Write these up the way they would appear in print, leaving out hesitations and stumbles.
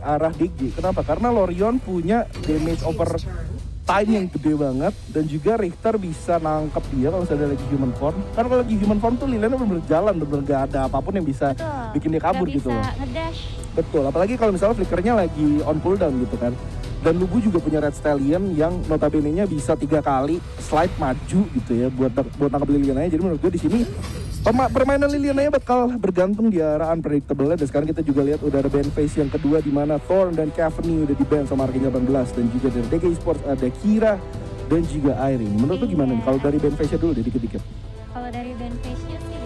arah DG. Kenapa? Karena Lorion punya damage over time yang gede banget, dan juga Richter bisa nangkep dia kalau misalnya lagi human form. Kan kalau lagi human form tuh Liliana bener-bener jalan, bener-bener gak ada apapun yang bisa bikin dia kabur gitu loh. Ngedash. Betul, apalagi kalau misalnya flickernya lagi on cooldown gitu kan. Dan Lubu juga punya Red Stallion yang notabene-nya bisa 3 kali slide maju gitu ya buat nangkep Liliana. Jadi menurut gue di sini permainan Liliana bakal bergantung di arah unpredictable. Dan sekarang kita juga lihat udah ada ban phase yang kedua di mana Thorn dan Cavani udah di ban sama Arcane 18, dan juga dari DG Esports ada Kira dan juga Irene. Menurut lu gimana nih kalau dari ban phase-nya dulu deh dikit-dikit? Kalau dari ban phase-nya sih ya,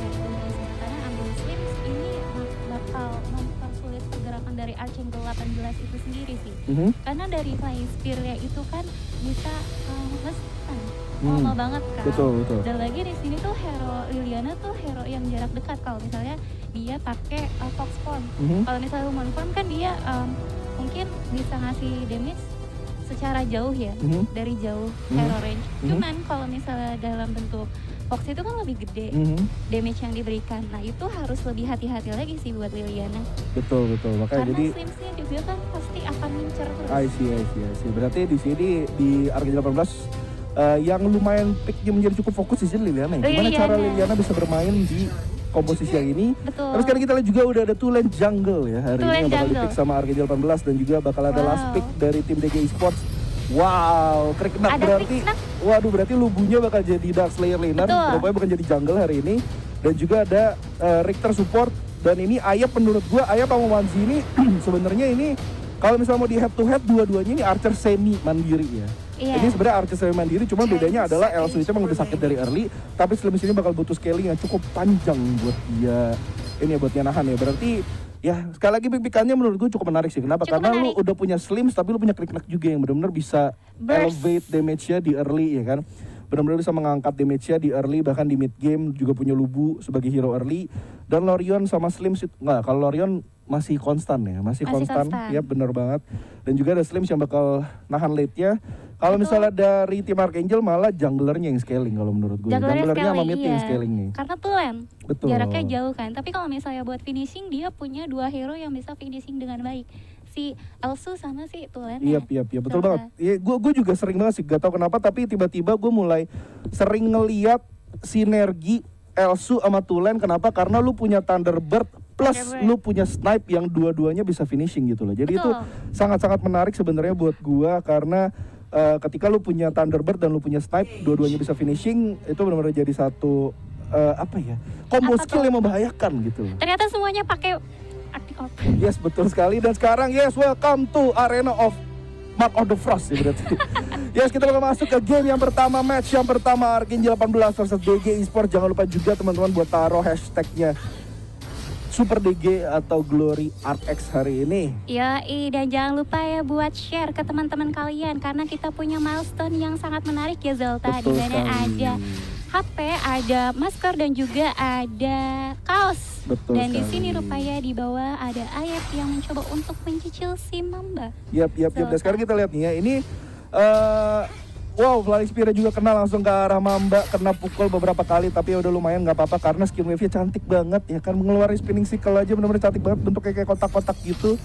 karena ambil Slims ini bakal mempersulit pergerakan dari Arcane 18 itu sendiri sih. Karena dari Flying Spear-nya itu kan bisa nge-stun. Lama banget kan. Betul. Dan lagi di sini tuh hero Liliana tuh hero yang jarak dekat. Kalau misalnya dia pakai Fox Form. Kalau misalnya Human Form kan dia mungkin bisa ngasih damage secara jauh ya, dari jauh hero range. Cuman kalau misalnya dalam bentuk Fox itu kan lebih gede damage yang diberikan. Nah itu harus lebih hati-hati lagi sih buat Liliana. Betul. Makanya Karena jadi Slims-nya juga kan pasti akan mincer terus. I see. Berarti di sini di Arcane 18 yang lumayan picknya menjadi cukup fokus di sini Liliana. Gimana cara Liliana bisa bermain di komposisi yang ini? Betul. Terus sekarang kita lihat juga udah ada Tulen Jungle ya hari ini yang bakal Jungle. di-pick sama Arcane 18, dan juga bakal ada last pick dari tim DG Esports. Wow, Kriknak berarti, waduh berarti Lubunya bakal jadi Dark Slayer laner, rupanya bukan jadi jungle hari ini. Dan juga ada Richter support, dan ini Ayap menurut gua, Ayap sama Wanzi ini sebenarnya ini kalau misalnya mau di head to head dua-duanya ini Archer semi mandiri ya. Ini sebenarnya Archer semi mandiri, cuma bedanya adalah Elsu itu emang udah sakit dari early, tapi Slims ini bakal butuh scaling yang cukup panjang buat dia ini ya, buat dia nahan ya. Berarti ya sekali lagi pick-pickannya menurut gue cukup menarik sih. Kenapa? Karena lu udah punya Slims tapi lu punya Kriknak juga yang benar-benar bisa elevate damage-nya di early ya kan. Benar-benar bisa mengangkat damage-nya di early, bahkan di mid game juga punya Lubu sebagai hero early. Dan Lorion sama Slims enggak, kalau Lorion masih konstan ya, masih konstan. Ya benar banget. Dan juga ada Slims yang bakal nahan late-nya. Kalau misalnya dari tim Archangel malah junglernya yang scaling kalau menurut gue. Junglernya sama mid yang scaling nih. Karena Tulen. Betul. Jaraknya jauh kan. Tapi kalau misalnya buat finishing dia punya 2 hero yang bisa finishing dengan baik. Si Elsu sama si Tulen. Iya betul banget. Ya, gue juga sering banget sih, gak tau kenapa, tapi tiba-tiba gue mulai sering ngeliat sinergi Elsu sama Tulen. Kenapa? Karena lu punya Thunderbird plus lu punya snipe yang dua-duanya bisa finishing gitu loh. Jadi itu sangat-sangat menarik sebenarnya buat gue, karena ketika lu punya Thunderbird dan lu punya snipe, dua-duanya bisa finishing, itu benar-benar jadi satu combo skill yang membahayakan gitu. Ternyata semuanya pakai Arctic Orb. Yes, betul sekali. Dan sekarang welcome to Arena of Mark of the Frost ya berarti. Yes, kita bakal masuk ke game yang pertama, match yang pertama Arcane 18 versus DG Esports. Jangan lupa juga teman-teman buat taruh hashtagnya Super DG atau Glory RX hari ini. Dan jangan lupa ya buat share ke teman-teman kalian, karena kita punya milestone yang sangat menarik ya Zolta. Di mana ada HP, ada masker, dan juga ada kaos. Dan di sini rupanya di bawah ada Ayat yang mencoba untuk mencicil si Mamba. Yap. Dan sekarang kita lihat nih ya, ini wow, Flying Spear juga kena langsung ke arah Mamba, kena pukul beberapa kali, tapi ya udah lumayan, nggak apa-apa karena skin wave-nya cantik banget ya kan, mengeluarkan spinning sickle aja benar-benar cantik banget, bentuknya kayak kotak-kotak gitu.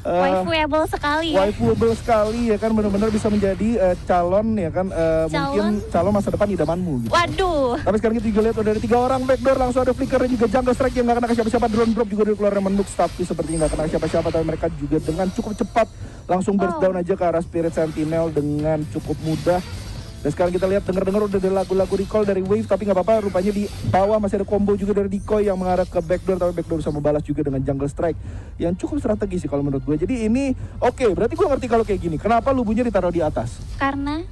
Waifuable sekali ya. Waifuable sekali ya kan, benar-benar bisa menjadi calon ya kan, mungkin calon masa depan idamanmu gitu. Waduh. Tapi sekarang kita juga lihat udah ada 3 orang backdoor, langsung ada flicker dan juga jungle strike yang nggak kena ke siapa-siapa, drone drop juga dari keluar Menuk, tapi sepertinya nggak kena ke siapa-siapa, tapi mereka juga dengan cukup cepat langsung burst down aja ke arah Spirit Sentinel dengan cukup mudah. Dan sekarang kita lihat, dengar-dengar udah ada lagu-lagu recall dari Wave, tapi nggak apa-apa, rupanya di bawah masih ada combo juga dari Decoy yang mengarah ke backdoor, tapi backdoor bisa membalas juga dengan jungle strike yang cukup strategis sih kalau menurut gue. Jadi ini oke, berarti gue ngerti kalau kayak gini. Kenapa Lubunya ditaruh di atas? Karena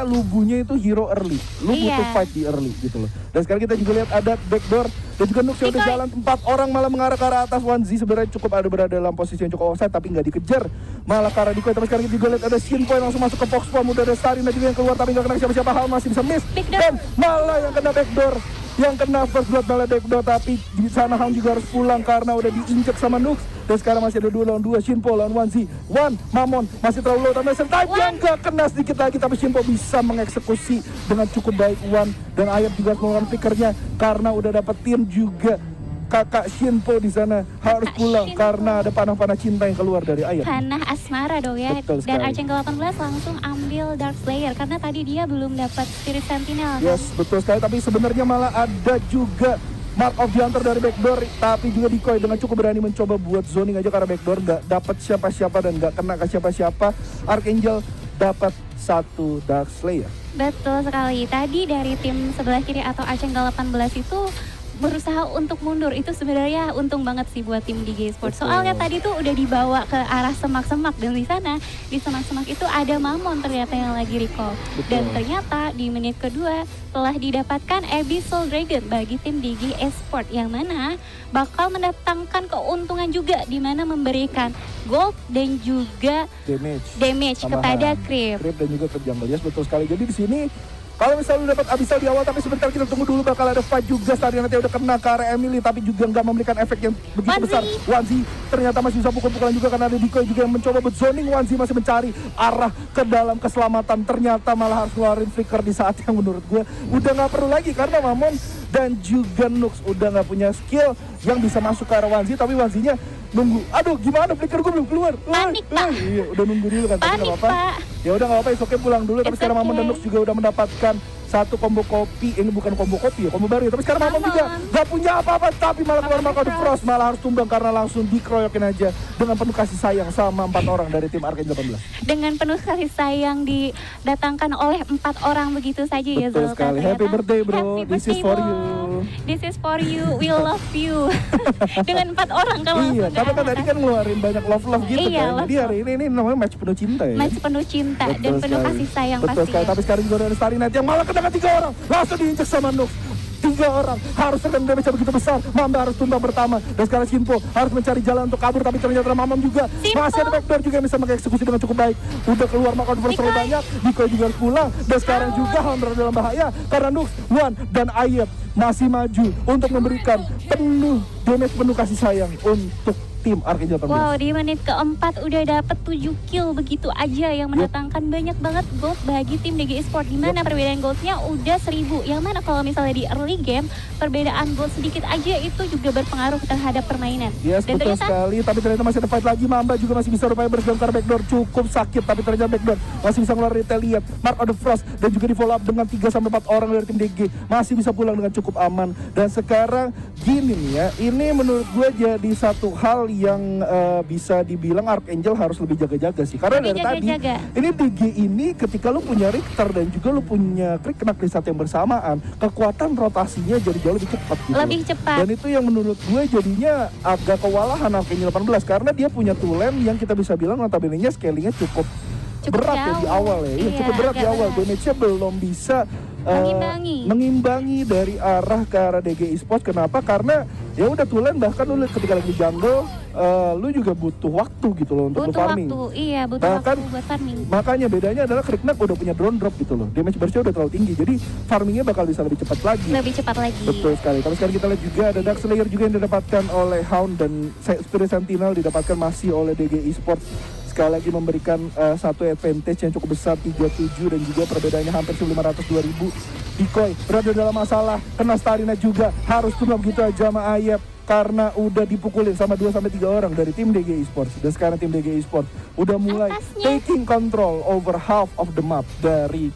Lubunya itu hero early, lu butuh fight di early gitu loh. Dan sekarang kita juga lihat ada backdoor dan juga Nux yang udah jalan, 4 orang malah mengarah ke arah atas. Wanzi sebenarnya cukup berada dalam posisi yang cukup offside, tapi nggak dikejar, malah ke arah Decoy. Tapi sekarang kita juga lihat ada Shinpo yang langsung masuk ke Fox Farm, udah ada Starina juga yang keluar, tapi nggak kena siapa-siapa, hal masih bisa miss. Dan malah yang kena backdoor, yang kena first blood malah backdoor, tapi di sana Hang juga harus pulang karena udah diinjek sama Nux. Dan sekarang masih ada 2 lawan 2, Shinpo lawan Wanzi. Mamon masih terlalu low, tapi Type yang gak kena sedikit lagi, tapi Shinpo bisa mengeksekusi dengan cukup baik dan Ayat juga harus melakukan flickernya karena udah dapetin juga kakak Shinpo di sana harus Kakak pulang Shinpo. karena ada panah-panah cinta yang keluar dari ayam. Panah asmara dong ya. Betul Dan sekali. Archangel 18 langsung ambil Dark Slayer karena tadi dia belum dapat Spirit Sentinel kan. Yes, betul sekali. Tapi sebenarnya malah ada juga Mark of the Hunter dari backdoor, tapi juga Decoy dengan cukup berani mencoba buat zoning aja karena backdoor nggak dapat siapa-siapa dan nggak kena ke siapa-siapa. Archangel dapat 1 Dark Slayer. Betul sekali. Tadi dari tim sebelah kiri atau Archangel 18 itu berusaha untuk mundur. Itu sebenarnya untung banget sih buat tim DG Esports. Betul. Soalnya tadi tuh udah dibawa ke arah semak-semak dan di sana di semak-semak itu ada Mamon ternyata yang lagi recall. Betul. Dan ternyata di menit kedua telah didapatkan Abyssal Dragon bagi tim DG Esports yang mana bakal mendatangkan keuntungan juga di mana memberikan gold dan juga damage kepada Creep. Creep dan juga ke jungle. Yes, betul sekali. Jadi di sini kalau misalnya lu dapat Abyssal di awal, tapi sebentar kita tunggu dulu bakal ada fight juga. Stadion nanti udah kena ke area Emily, tapi juga nggak memberikan efek yang begitu besar. Wanzi ternyata masih bisa pukul-pukulan juga karena ada Decoy juga yang mencoba buat zoning. Wanzi masih mencari arah ke dalam keselamatan. Ternyata malah harus keluarin flicker di saat yang menurut gue udah nggak perlu lagi karena Mamon dan juga Nux udah nggak punya skill yang bisa masuk ke arah Wanzi. Tapi Wanzinya nunggu. Aduh, gimana flicker gue belum keluar. Panik, Pak. Iya, udah nunggu dulu kan. Tapi Panik, nggak apa-apa. Pak. Ya udah nggak apa-apa, oke pulang dulu. Tapi It's sekarang Mamon okay. dan Nux juga udah mendapatkan 1 combo kopi. Ini bukan combo kopi ya, combo baru ya. Tapi sekarang Mamon juga nggak punya apa-apa, tapi malah keluar Mark of the Frost, malah harus tumbang karena langsung dikeroyokin aja dengan penuh kasih sayang sama 4 orang dari tim Archangel 18. Dengan penuh kasih sayang didatangkan oleh 4 orang begitu saja ya Betul Zoltan. sekali. Happy Ternyata, birthday bro. happy This is birthday, for bro. you. This is for you. We love you. Dengan 4 orang kalau Iya, langsung tapi ke kan tadi atas. kan ngeluarin banyak love gitu Iya, kan. love Jadi hari ini namanya match penuh cinta ya. Match penuh cinta dan Betul penuh sekali. kasih sayang Betul sekali. pastinya. Tapi sekarang juga ada Starlight yang malah kena 3 orang. Langsung diinjek sama Nux. 3 orang harus terkena damage yang begitu besar. Mamba harus tumbang pertama. Dan sekarang Shinpo harus mencari jalan untuk kabur. Tapi ternyata Mamam juga Shinpo. masih ada backdoor juga yang bisa mengeksekusi dengan cukup baik. Udah keluar Mark of the Frost terlalu Decoy. banyak. Decoy juga harus pulang. Dan sekarang juga Hunter dalam bahaya. Karena Nux, Wan, dan Ayep masih maju untuk memberikan penuh damage, penuh kasih sayang untuk tim Archangel 18. Wow, di menit keempat udah dapet 7 kill begitu aja yang mendatangkan banyak banget gold bagi tim DG Esports. Dimana perbedaan goldnya udah 1000. Yang mana kalau misalnya di early game, perbedaan gold sedikit aja itu juga berpengaruh terhadap permainan. Yes, Dan betul ternyata sekali. Tapi ternyata masih ada fight lagi. Mamba juga masih bisa berupaya bersebentar backdoor. Cukup sakit, tapi ternyata backdoor masih bisa ngeluarin retaliate. Mark of the Frost dan juga di follow up dengan 3-4 orang dari tim DG. Masih bisa pulang dengan cukup aman. Dan sekarang gini nih ya, ini menurut gue jadi satu hal yang bisa dibilang Archangel harus lebih jaga-jaga sih. Karena Lebih dari tadi, jaga-jaga. ini DG ini ketika lu punya Richter dan juga lu punya Krik kena di saat yang bersamaan, kekuatan rotasinya jadi jauh lebih cepat gitu. Lebih cepat. Dan itu yang menurut gue jadinya agak kewalahan Archangel 18 karena dia punya Tulen yang kita bisa bilang notabene-nya scalingnya cukup berat ya di jauh. awal ya. Iya, Iya, cukup berat di agak awal. berat. Damage-nya belum bisa mengimbangi dari arah ke arah DG Esports. Kenapa? Karena ya udah Tulen bahkan lu ketika lagi jungle lu juga butuh waktu gitu loh untuk lu butuh farming. waktu, iya butuh Bahkan waktu buat farming. makanya bedanya adalah Kriknak udah punya drone drop gitu loh. Damage burst-nya udah terlalu tinggi. Jadi farmingnya bakal bisa lebih cepat lagi. Lebih cepat lagi. Betul sekali. Tapi sekarang kita lihat juga ada Dark Slayer juga yang didapatkan oleh Hound dan Spirit Sentinel didapatkan masih oleh DG Esports. Sekali lagi memberikan satu advantage yang cukup besar 3-7 dan juga perbedaannya hampir 1.500-2.000. Decoy berada dalam masalah, kena Starina juga, harus tumbang begitu aja sama Ayep karena udah dipukulin sama 2-3 orang dari tim DG Esports. Dan sekarang tim DG Esports udah mulai Atasnya. taking control over half of the map dari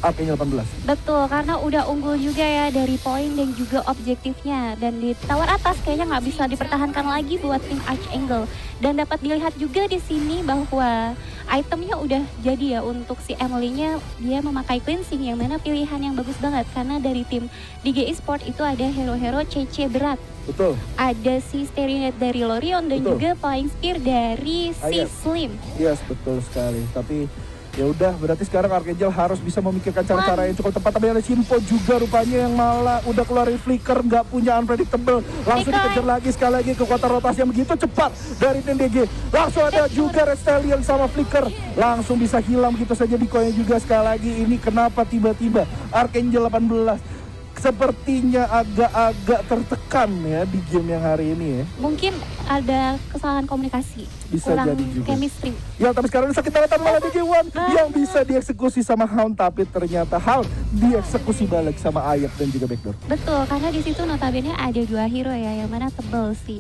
Archangel 18. Betul, karena udah unggul juga ya dari poin dan juga objektifnya. Dan di tower atas kayaknya nggak bisa dipertahankan lagi buat tim Archangel. Dan dapat dilihat juga di sini bahwa itemnya udah jadi ya untuk si Emily-nya. Dia memakai cleansing yang mana pilihan yang bagus banget. Karena dari tim DG Esports itu ada hero-hero CC berat. Betul. Ada si Sterinet dari Lorion dan Betul. juga Flying Spear dari si Ayep. Slim. Yes, betul sekali. Tapi ya udah, berarti sekarang Archangel harus bisa memikirkan cara-cara yang cukup tepat. Tapi ada Shinpo juga rupanya yang malah udah keluarin flicker, nggak punya unpredictable. Langsung Decoy. dikejar lagi, sekali lagi kekuatan rotasi yang begitu cepat dari tim DG. Langsung ada juga Red Stallion sama flicker. Langsung bisa hilang begitu saja Decoy juga sekali lagi. Ini kenapa tiba-tiba Archangel 18 sepertinya agak-agak tertekan ya di game yang hari ini ya. Mungkin ada kesalahan komunikasi, Bisa kurang jadi juga. chemistry. Ya tapi sekarang sakit tangan malah DJ1 yang bisa dieksekusi sama Hound, tapi ternyata Hound dieksekusi balik sama Ayat dan juga backdoor. Betul, karena di situ notabene ada 2 hero ya, yang mana tebel si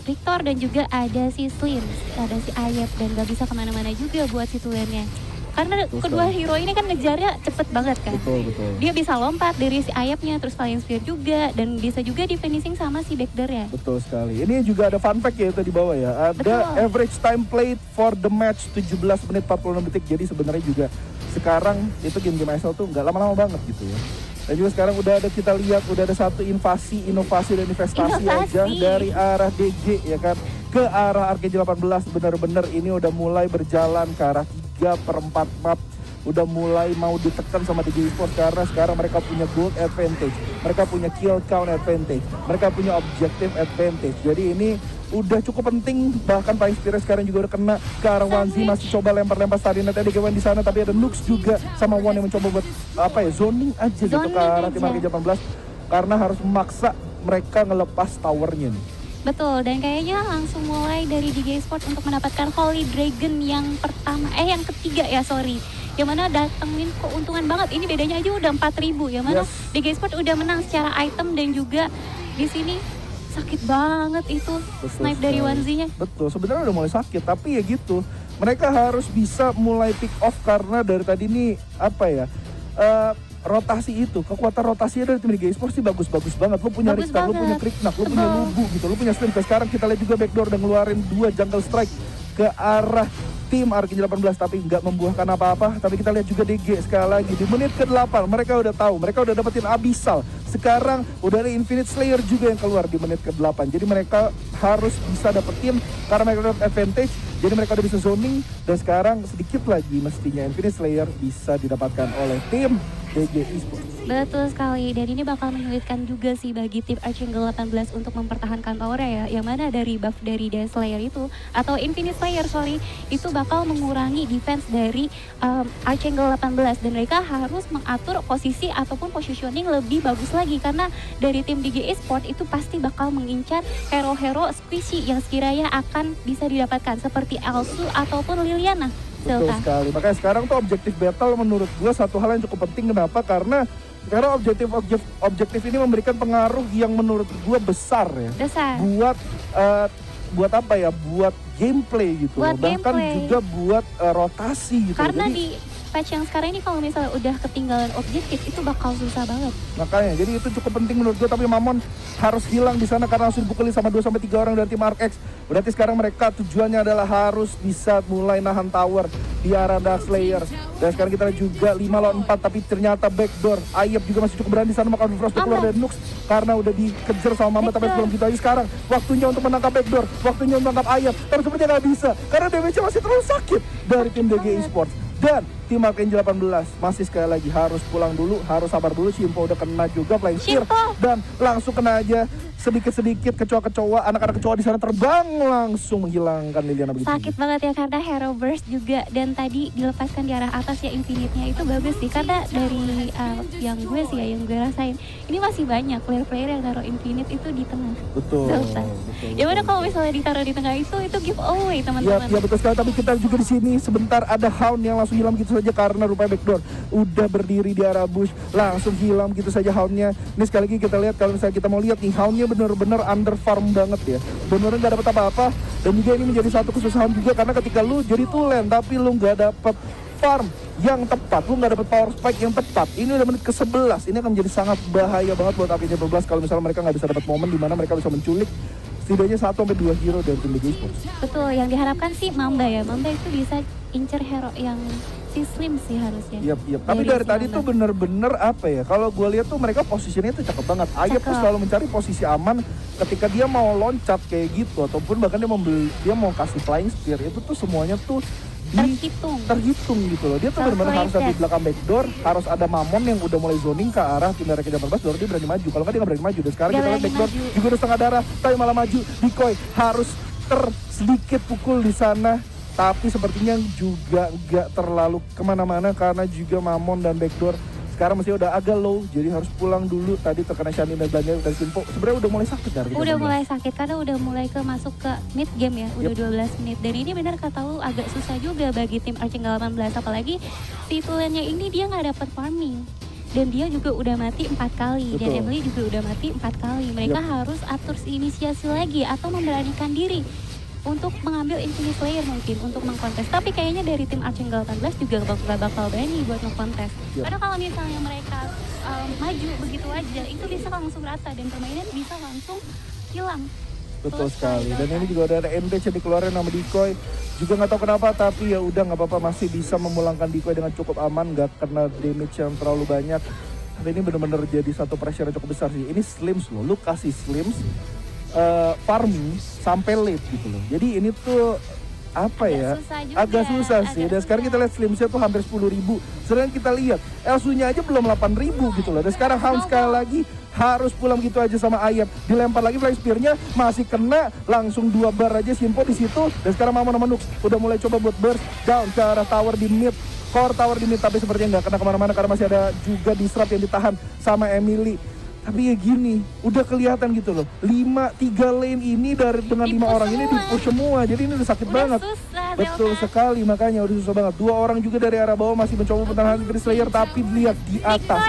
Victor dan juga ada si Slim, ada si Ayat, dan gak bisa kemana-mana juga buat si Tulennya. Karena Betul kedua sekali. hero ini kan ngejarnya cepet banget kan. Betul. Dia bisa lompat dari si Ayapnya, terus Flying Spear juga, dan bisa juga di finishing sama si backdoor ya. Betul sekali. Ini juga ada fun fact ya itu di bawah ya. Ada Betul. average time played for the match 17 menit 46 detik. Jadi sebenarnya juga sekarang itu game-game ISL tuh nggak lama-lama banget gitu ya. Dan juga sekarang udah ada, kita lihat udah ada satu inovasi dan investasi aja dari arah DG ya kan ke arah Arcade 18. Bener-bener ini udah mulai berjalan ke arah 3/4 map, udah mulai mau ditekan sama DG Esports karena sekarang mereka punya gold advantage, mereka punya kill count advantage, mereka punya objective advantage. Jadi ini udah cukup penting, bahkan Flying Spirit sekarang juga udah kena ke arah Wanzi, masih coba lempar-lempar Starina tadi ke di sana, tapi ada Nux juga sama Wan yang mencoba buat zoning aja gitu ke arah tim Arcade 18 karena harus memaksa mereka ngelepas towernya nih. Betul, dan kayaknya langsung mulai dari DG Esports untuk mendapatkan Holy Dragon yang ketiga ya, yang mana datengin keuntungan banget. Ini bedanya aja udah 4.000, yang mana DG Esports udah menang secara item dan juga di sini sakit banget itu snipe dari Wanzi-nya. Betul, sebenarnya udah mulai sakit, tapi ya gitu. Mereka harus bisa mulai pick off karena dari tadi nih rotasi itu, kekuatan rotasinya dari tim DG Esports sih bagus-bagus banget. Lu punya Rikta, lu punya Kriknak, lu punya Lubu gitu, lu punya Slim. Sekarang kita lihat juga backdoor dan ngeluarin 2 jungle strike ke arah tim Arcade 18 tapi nggak membuahkan apa-apa. Tapi kita lihat juga DG sekali lagi di menit ke-8 mereka udah tahu, mereka udah dapetin Abyssal. Sekarang udah ada Infinite Slayer juga yang keluar di menit ke-8. Jadi mereka harus bisa dapetin karena mereka dapat advantage. Jadi mereka udah bisa zoning dan sekarang sedikit lagi mestinya Infinite Slayer bisa didapatkan oleh tim DG Esports. Betul sekali, dan ini bakal menyulitkan juga sih bagi tim Archangle 18 untuk mempertahankan power ya, yang mana dari buff dari Death Slayer itu, atau Infinite Slayer itu bakal mengurangi defense dari Archangle 18, dan mereka harus mengatur posisi ataupun positioning lebih bagus lagi, karena dari tim DG Esports itu pasti bakal mengincar hero-hero spesies yang sekiranya akan bisa didapatkan, seperti Elsu ataupun Liliana. Betul sekali, makanya sekarang tuh objektif battle menurut gue satu hal yang cukup penting. Kenapa? Karena objektif ini memberikan pengaruh yang menurut gue besar ya. Buat apa ya? Buat gameplay gitu. Bahkan juga buat rotasi gitu. Karena di patch yang sekarang ini kalau misalnya udah ketinggalan objektif itu bakal susah banget. Makanya jadi itu cukup penting menurut gue, tapi Mamon harus hilang di sana karena langsung dipukulin sama 2-3 orang dari tim Arc X. Berarti sekarang mereka tujuannya adalah harus bisa mulai nahan tower di arah Dark Slayer. Dan sekarang kita juga 5 lawan 4 tapi ternyata backdoor. Ayep juga masih cukup berani di sana, maka Frost keluar dari Nux karena udah dikejar sama Mamba, tapi belum gitu aja sekarang. Waktunya untuk menangkap backdoor, waktunya untuk menangkap Ayep. Tapi sepertinya nggak bisa karena damage-nya masih terlalu sakit dari tim DG Esports. Dan tim Arcade 18 masih sekali lagi harus pulang dulu, harus sabar dulu. Shimpo udah kena juga Flying Spear dan langsung kena aja sedikit-sedikit kecoa-kecoa, anak-anak kecoa di sana terbang langsung menghilangkan Liliana begitu. Sakit banget ya karena Hero Burst juga, dan tadi dilepaskan di arah atas ya Infinite-nya itu bagus sih, karena dari yang gue rasain ini masih banyak player-player yang taruh Infinite itu di tengah. Betul. Ya mana kalau misalnya ditaruh di tengah itu giveaway teman-teman. Ya betul sekali, tapi kita juga di sini sebentar ada Hound yang langsung hilang gitu saja karena rupanya backdoor udah berdiri di arah bush, langsung hilang gitu saja Houndnya. Ini sekali lagi kita lihat, kalau misalnya kita mau lihat nih Houndnya bener-bener under farm banget ya, bener-bener gak dapet apa-apa. Dan juga ini menjadi satu kesusahan juga karena ketika lu jadi tulen tapi lu gak dapet farm yang tepat, lu gak dapet power spike yang tepat, ini udah menit ke-11, ini akan menjadi sangat bahaya banget buat Arcade 12 kalau misalnya mereka gak bisa dapet momen dimana mereka bisa menculik setidaknya 1-2 hero dari tim DG Esports. Betul, yang diharapkan sih Mamba itu bisa incer hero yang si Slim sih harusnya. Iya. Tapi dari tadi tuh bener-bener apa ya, kalau gue lihat tuh mereka posisinya tuh cakep banget. Ayep tuh selalu mencari posisi aman ketika dia mau loncat kayak gitu, ataupun bahkan dia mau kasih Flying Spear, itu tuh semuanya tuh terhitung gitu loh. Dia tuh benar-benar harus ada di belakang backdoor, harus ada Mamon yang udah mulai zoning ke arah tim Arcade 18 baru dia berani maju. Kalau nggak dia nggak berani maju. Dan sekarang kita lihat backdoor juga udah setengah darah, tapi malah maju. Decoy harus sedikit pukul di sana, tapi sepertinya juga nggak terlalu kemana-mana karena juga Mamon dan backdoor sekarang masih udah agak low, jadi harus pulang dulu. Tadi terkena Shani dan Daniel dan Simpo. Sebenarnya udah mulai sakit dari Udah mulai sakit karena udah mulai masuk ke mid game ya, udah 12 menit. Dan ini benar kata lu agak susah juga bagi tim Archangal 18, apalagi si Tulennya ini dia nggak dapat farming. Dan dia juga udah mati 4 kali. Betul. Dan Emily juga udah mati 4 kali. Mereka harus atur inisiasi lagi atau memberanikan diri untuk mengambil Infinite Slayer mungkin untuk mengkontes. Tapi kayaknya dari tim Archangal 18 juga gak bakal berani buat mengkontes. Karena kalau misalnya mereka maju begitu aja, itu bisa langsung rata dan permainan bisa langsung hilang. Betul sekali. Dan ini juga udah ada NBC dikeluarin sama Decoy. Juga nggak tahu kenapa, tapi ya udah nggak apa-apa, masih bisa memulangkan Decoy dengan cukup aman, nggak kena damage yang terlalu banyak. Tapi ini bener-bener jadi satu pressure yang cukup besar sih. Ini Slims loh, lu kasih Slims farming sampai late gitu loh. Jadi ini tuh apa ya, agak susah sih. Dan sekarang kita lihat Slimsnya tuh hampir 10.000. Sedangkan kita lihat Elsunya aja belum 8.000 gitu loh. Dan sekarang Hound sekali lagi harus pulang gitu aja sama Ayat. Dilempar lagi Flying Spear-nya, masih kena, langsung 2 bar aja Simpo di situ. Dan sekarang Mama sama Nux udah mulai coba buat burst down ke arah tower di mid. Core tower di mid, tapi sepertinya nggak kena kemana-mana karena masih ada juga disrupt yang ditahan sama Emily. Tapi ya gini, udah kelihatan gitu loh. 3 lane ini dengan 5 orang ini di-push semua. Jadi ini udah sakit banget. Susah, Betul sekali, makanya udah susah banget. 2 orang juga dari arah bawah masih mencoba mempertahankan Infinite Slayer, tapi lihat di atas.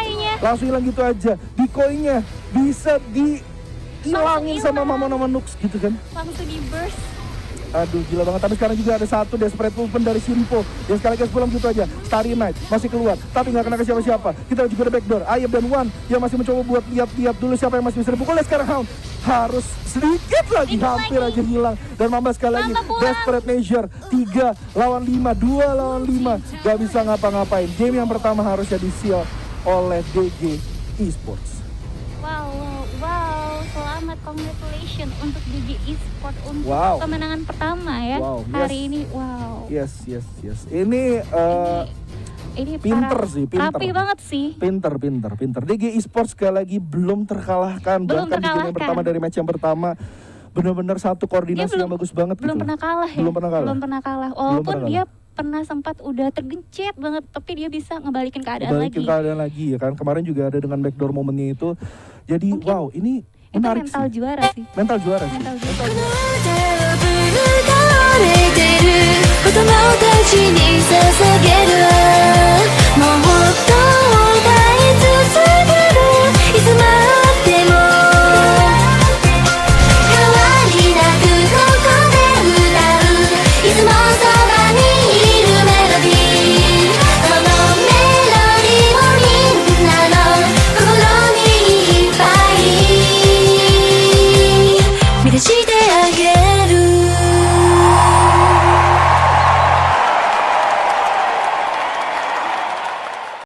Langsung hilang gitu aja. Decoy-nya bisa dihilangin sama Mama nama Nux gitu kan. Langsung di burst. Aduh gila banget, tapi sekarang juga ada satu desperate movement dari Simpo. Dia sekali lagi pulang gitu aja. Starry Night masih keluar, tapi nggak kena ke siapa-siapa. Kita juga ada backdoor, Ayab dan Wan yang masih mencoba buat lihat-lihat dulu siapa yang masih bisa dipukul. Sekarang Hound harus sedikit lagi, hampir aja hilang. Dan Mamba sekali lagi, desperate measure, 3 lawan 5, 2 lawan 5. Gak bisa ngapa-ngapain. Game yang pertama harusnya di-seal oleh DG Esports. Wow, selamat, congratulations untuk DG Esports untuk Wow. kemenangan pertama ya. Wow, hari yes. ini. Wow. Yes. Ini pinter parah. sih, pinter. Rapi banget sih. Pinter. DG Esports sekali lagi belum terkalahkan. Bahkan di game yang pertama dari match yang pertama benar-benar satu koordinasi yang bagus banget. Belum gitu. pernah kalah ya. Belum pernah kalah. Walaupun dia pernah sempat udah tergencet banget, tapi dia bisa ngebalikin keadaan lagi ya kan. Kemarin juga ada dengan backdoor momennya itu. Jadi mungkin wow, ini menarik mental sih. Juara sih. Mental juara.してあげる